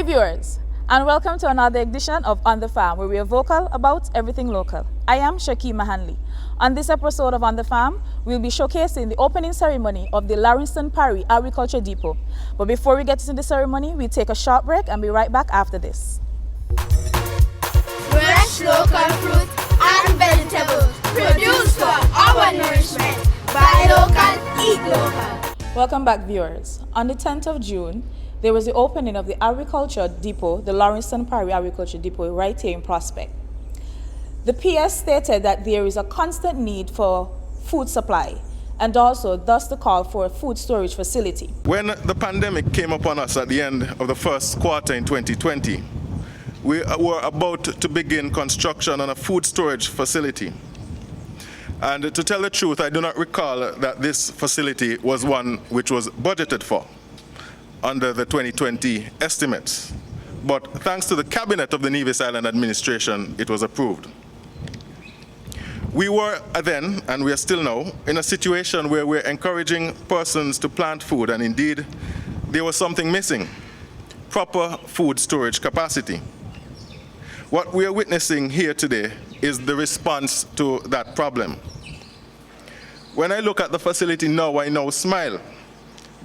viewers, and welcome to another edition of On the Farm, where we are vocal about everything local. I am Shakima Hanley. On this episode of On the Farm, we'll be showcasing the opening ceremony of the Larinson Parry Agricultural Depot. But before we get into the ceremony, we'll take a short break and be right back after this. Fresh local fruit and vegetables produced for our nourishment. Buy local, eat local. Welcome back, viewers. On the 10th of June, there was the opening of the Agricultural Depot, the Larinson Parry Agricultural Depot, right here in Prospect. The PS stated that there is a constant need for food supply and also thus the call for a food storage facility. When the pandemic came upon us at the end of the first quarter in 2020, we were about to begin construction on a food storage facility. And to tell the truth, I do not recall that this facility was one which was budgeted for under the 2020 estimates. But thanks to the cabinet of the Nevis Island administration, it was approved. We were then, and we are still now, in a situation where we're encouraging persons to plant food, and indeed, there was something missing: proper food storage capacity. What we are witnessing here today is the response to that problem. When I look at the facility now, I now smile,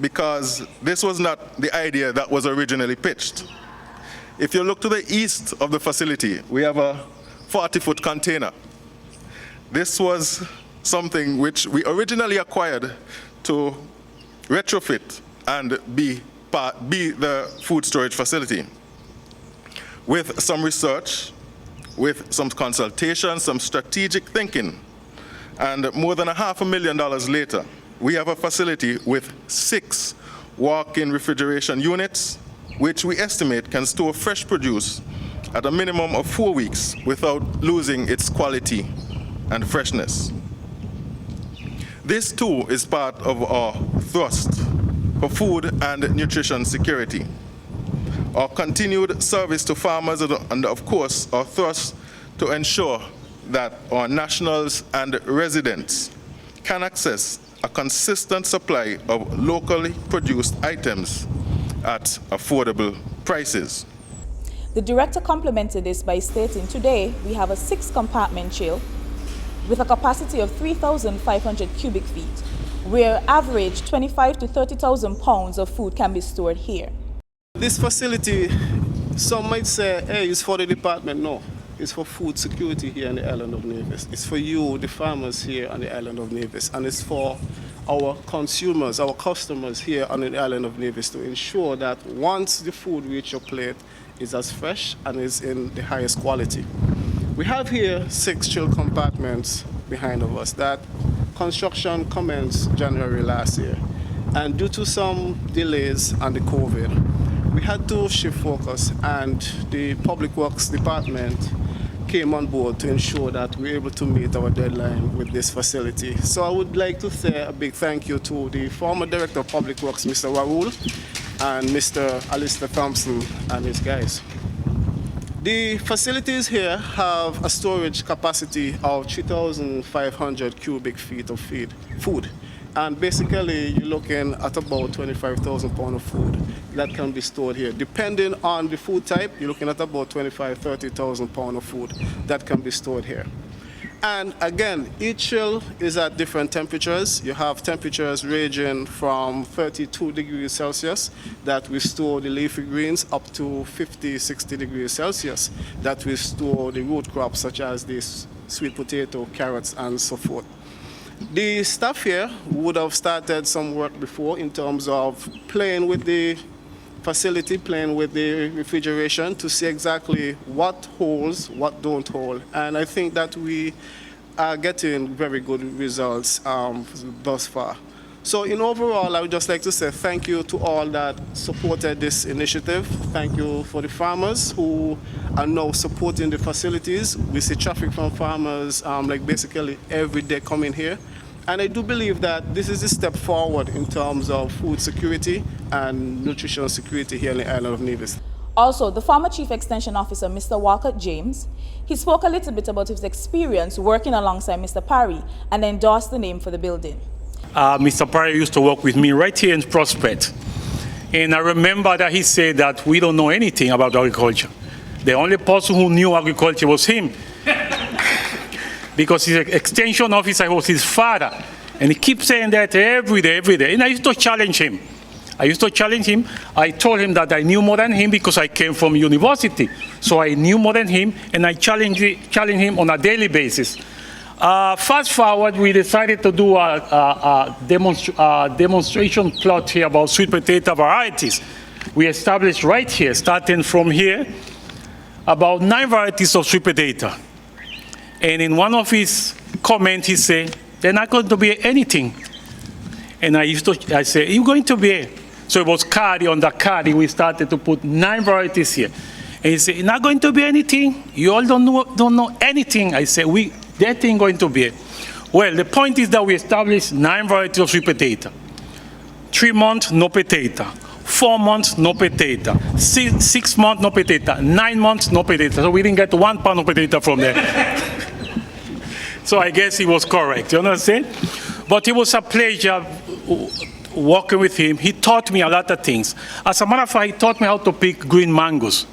because this was not the idea that was originally pitched. If you look to the east of the facility, we have a 40-foot container. This was something which we originally acquired to retrofit and be the food storage facility. With some research, with some consultation, some strategic thinking, and more than $500,000 later, we have a facility with 6 walk-in refrigeration units, which we estimate can store fresh produce at a minimum of 4 weeks without losing its quality and freshness. This too is part of our thrust for food and nutrition security, our continued service to farmers, and of course our thrust to ensure that our nationals and residents can access a consistent supply of locally produced items at affordable prices. The director complimented this by stating, today we have a 6-compartment chill with a capacity of 3,500 cubic feet, where average 25 to 30,000 pounds of food can be stored here. This facility, some might say, hey, it's for the department. No, it's for food security here on the island of Nevis. It's for you, the farmers here on the island of Nevis, and it's for our consumers, our customers here on the island of Nevis to ensure that once the food reaches your plate, it's as fresh and is in the highest quality. We have here 6 chill compartments behind of us. That construction commenced January last year, and due to some delays and the COVID, we had to shift focus, and the Public Works Department came on board to ensure that we're able to meet our deadline with this facility. So I would like to say a big thank you to the former Director of Public Works, Mr. Raoul, and Mr. Alistair Thompson and his guys. The facilities here have a storage capacity of 3,500 cubic feet of food. And basically, you're looking at about 25,000 pounds of food that can be stored here. Depending on the food type, you're looking at about 30,000 pounds of food that can be stored here. And again, each chill is at different temperatures. You have temperatures ranging from 32 degrees Celsius that we store the leafy greens up to 50, 60 degrees Celsius that we store the root crops such as the sweet potato, carrots, and so forth. The staff here would have started some work before in terms of playing with the facility, playing with the refrigeration to see exactly what holds, what don't hold. And I think that we are getting very good results thus far. So in overall, I would just like to say thank you to all that supported this initiative. Thank you for the farmers who are now supporting the facilities. We see traffic from farmers like basically every day coming here. And I do believe that this is a step forward in terms of food security and nutritional security here in the island of Nevis. Also, the former Chief Extension Officer, Mr. Walcott James, he spoke a little bit about his experience working alongside Mr. Parry and endorsed the name for the building. Mr. Parry used to work with me right here in Prospect. And I remember that he said that we don't know anything about agriculture. The only person who knew agriculture was him. Because his extension officer was his father. And he keeps saying that every day. And I used to challenge him. I told him that I knew more than him because I came from university. So I knew more than him, and I challenged him on a daily basis. Fast forward, we decided to do a demonstration plot here about sweet potato varieties. We established right here, starting from here, about 9 varieties of sweet potato. And in one of his comments, he said, "They're not going to be anything." And I said, "You're going to be." So it was Cardi. On the Cardi, we started to put 9 varieties here. And he said, "Not going to be anything? You all don't know anything." I said, that thing going to be. Well, the point is that we established 9 varieties of sweet potato. 3 months, no potato. 4 months, no potato. 6 months, no potato. 9 months, no potato. So we didn't get 1 pound of potato from there. So I guess he was correct, you understand? But it was a pleasure working with him. He taught me a lot of things. As a matter of fact, he taught me how to pick green mangoes.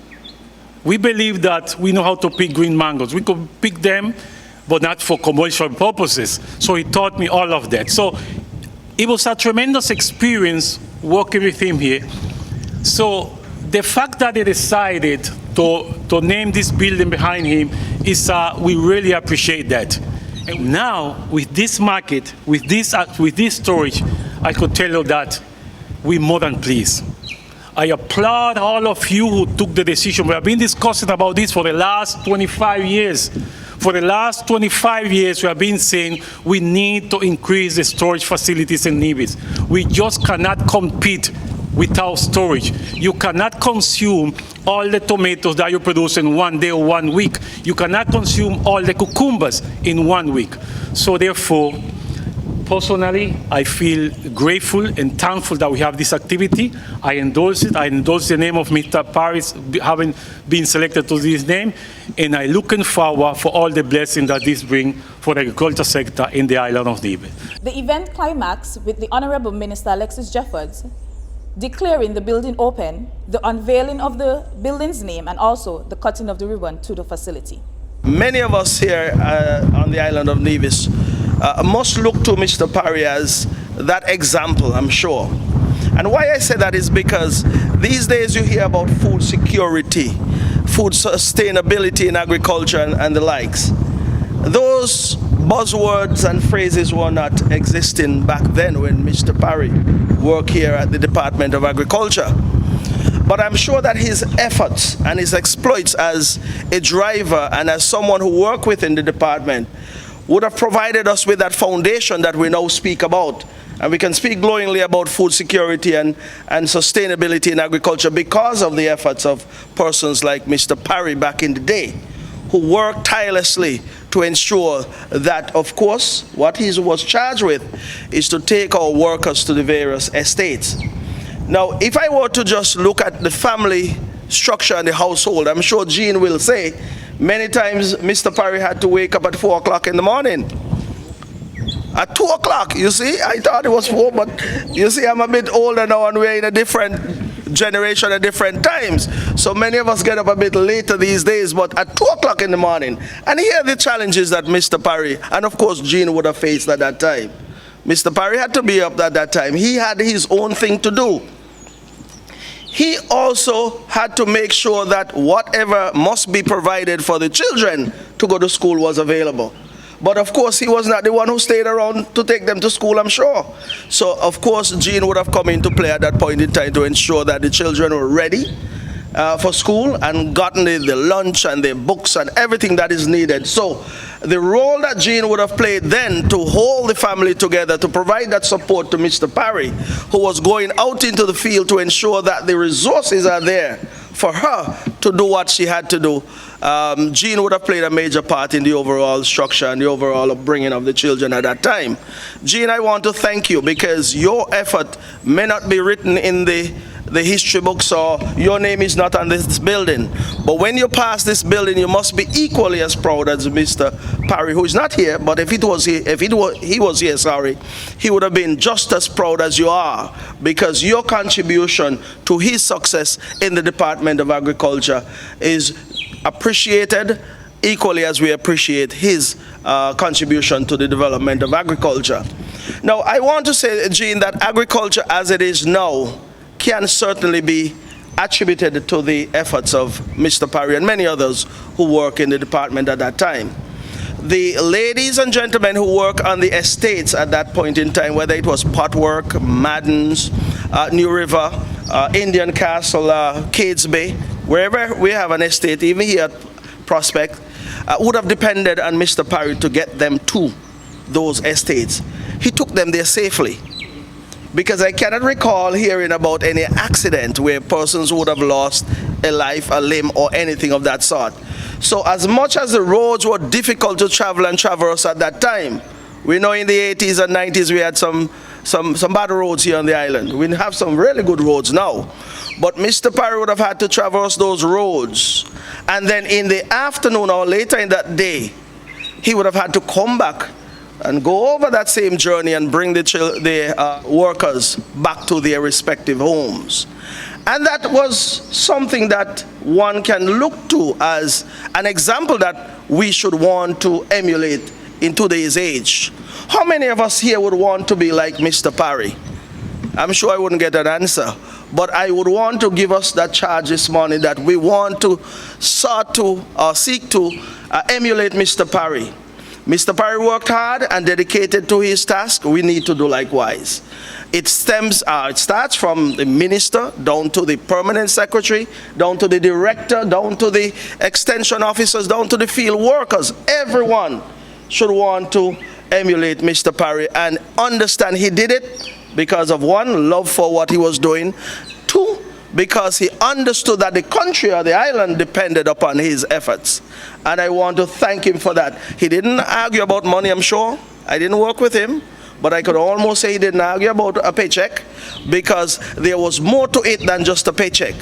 We believe that we know how to pick green mangoes. We could pick them, but not for commercial purposes. So he taught me all of that. So it was a tremendous experience working with him here. So the fact that they decided to name this building behind him is, we really appreciate that. And now, with this market, with this storage, I could tell you that we're more than pleased. I applaud all of you who took the decision. We have been discussing about this for the last 25 years. For the last 25 years, we have been saying we need to increase the storage facilities in Nevis. We just cannot compete without storage. You cannot consume all the tomatoes that you produce in 1 day or 1 week. You cannot consume all the cucumbers in 1 week. So therefore, personally, I feel grateful and thankful that we have this activity. I endorse it. I endorse the name of Mr. Parry having been selected to this name, and I'm looking forward for all the blessings that this brings for the agriculture sector in the island of Nevis. The event climaxed with the Honorable Minister Alexis Jeffords declaring the building open, the unveiling of the building's name, and also the cutting of the ribbon to the facility. Many of us here on the island of Nevis must look to Mr. Parry as that example, I'm sure. And why I say that is because these days you hear about food security, food sustainability in agriculture and the likes. Those buzzwords and phrases were not existing back then when Mr. Parry worked here at the Department of Agriculture. But I'm sure that his efforts and his exploits as a driver and as someone who worked within the department would have provided us with that foundation that we now speak about. And we can speak glowingly about food security and sustainability in agriculture because of the efforts of persons like Mr. Parry back in the day, who worked tirelessly to ensure that, of course, what he was charged with is to take our workers to the various estates. Now, if I were to just look at the family structure and the household, I'm sure Jean will say, many times Mr. Parry had to wake up at 4 o'clock in the morning. At 2 o'clock, you see, I thought it was 4, but you see, I'm a bit older now and we're in a different generation at different times. So many of us get up a bit later these days, but at 2 o'clock in the morning. And here are the challenges that Mr. Parry, and of course Jean would have faced at that time. Mr. Parry had to be up at that time. He had his own thing to do. He also had to make sure that whatever must be provided for the children to go to school was available. But of course, he was not the one who stayed around to take them to school, I'm sure. So of course, Jean would have come into play at that point in time to ensure that the children were ready for school and gotten the lunch and the books and everything that is needed. So the role that Jean would have played then to hold the family together, to provide that support to Mr. Parry, who was going out into the field to ensure that the resources are there for her to do what she had to do. Jean would have played a major part in the overall structure and the overall upbringing of the children at that time. Jean, I want to thank you because your effort may not be written in the the history books or your name is not on this building. But when you pass this building, you must be equally as proud as Mr. Parry, who is not here, but if he was here, sorry, he would have been just as proud as you are, because your contribution to his success in the Department of Agriculture is appreciated equally as we appreciate his contribution to the development of agriculture. Now, I want to say, Gene, that agriculture as it is now can certainly be attributed to the efforts of Mr. Parry and many others who work in the department at that time. The ladies and gentlemen who work on the estates at that point in time, whether it was Potwork, Maddens, New River, Indian Castle, Cades Bay, wherever we have an estate, even here at Prospect, would have depended on Mr. Parry to get them to those estates. He took them there safely, because I cannot recall hearing about any accident where persons would have lost a life, a limb, or anything of that sort. So as much as the roads were difficult to travel and traverse at that time, we know in the 80s and 90s we had some bad roads here on the island. We have some really good roads now. But Mr. Parry would have had to traverse those roads. And then in the afternoon or later in that day, he would have had to come back and go over that same journey and bring the workers back to their respective homes. And that was something that one can look to as an example that we should want to emulate in today's age. How many of us here would want to be like Mr. Parry? I'm sure I wouldn't get an answer, but I would want to give us that charge this morning that we want to seek to emulate Mr. Parry. Mr. Parry worked hard and dedicated to his task. We need to do likewise. It starts from the minister down to the permanent secretary, down to the director, down to the extension officers, down to the field workers. Everyone should want to emulate Mr. Parry and understand he did it because of, one, love for what he was doing, two, because he understood that the country or the island depended upon his efforts. And I want to thank him for that. He didn't argue about money, I'm sure. I didn't work with him, but I could almost say he didn't argue about a paycheck, because there was more to it than just a paycheck.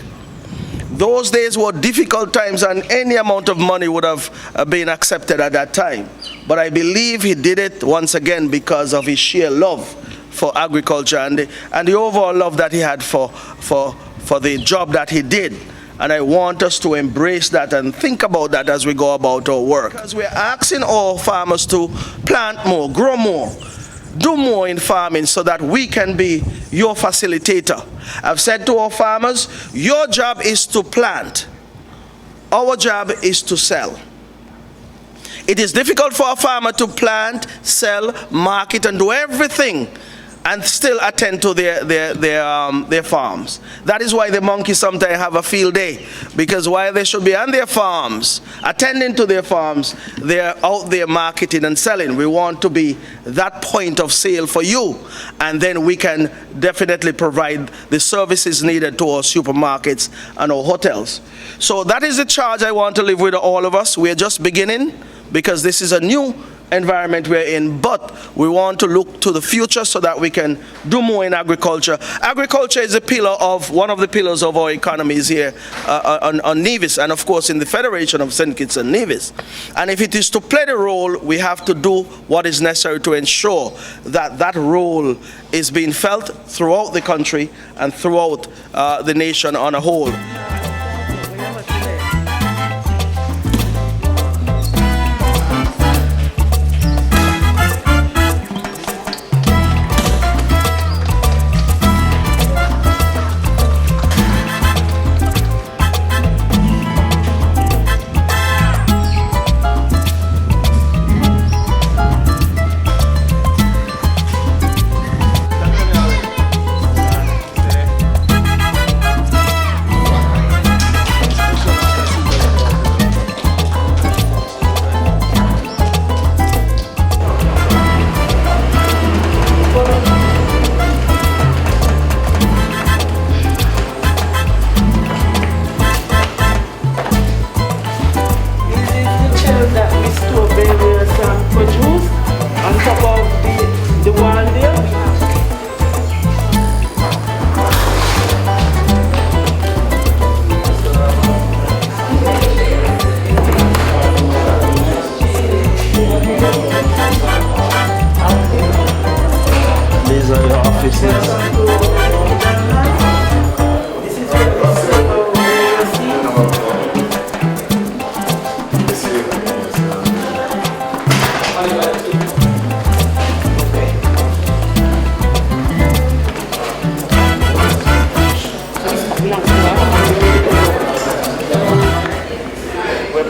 Those days were difficult times, and any amount of money would have been accepted at that time. But I believe he did it once again because of his sheer love for agriculture and the overall love that he had for the job that he did. And I want us to embrace that and think about that as we go about our work. Because we're asking all farmers to plant more, grow more, do more in farming so that we can be your facilitator. I've said to our farmers, your job is to plant. Our job is to sell. It is difficult for a farmer to plant, sell, market, and do everything and still attend to their farms. That is why the monkeys sometimes have a field day, because while they should be on their farms, attending to their farms, they're out there marketing and selling. We want to be that point of sale for you, and then we can definitely provide the services needed to our supermarkets and our hotels. So that is the charge I want to leave with all of us. We're just beginning, because this is a new environment we're in, but we want to look to the future so that we can do more in agriculture. Agriculture is one of the pillars of our economies here on Nevis, and of course in the Federation of St. Kitts and Nevis. And if it is to play the role, we have to do what is necessary to ensure that that role is being felt throughout the country and throughout the nation on a whole.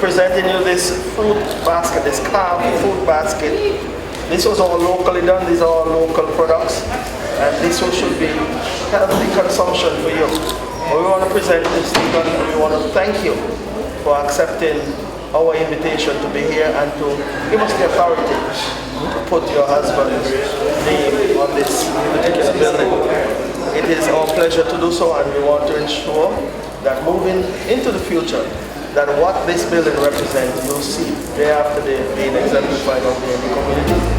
presenting you this fruit basket, this carved fruit basket. This was all locally done, these are all local products, and this one should be healthy consumption for you. But we want to present this to you, and we want to thank you for accepting our invitation to be here and to give us the authority to put your husband's name on this particular building. It is our pleasure to do so, and we want to ensure that moving into the future, that what this building represents, you'll see day after day being exemplified out there in the community.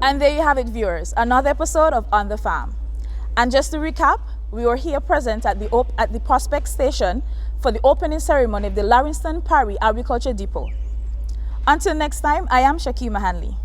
And there you have it, viewers, another episode of On the Farm. And just to recap, we were here present at the Prospect Station for the opening ceremony of the Larinson Parry Agricultural Depot. Until next time, I am Shakima Hanley.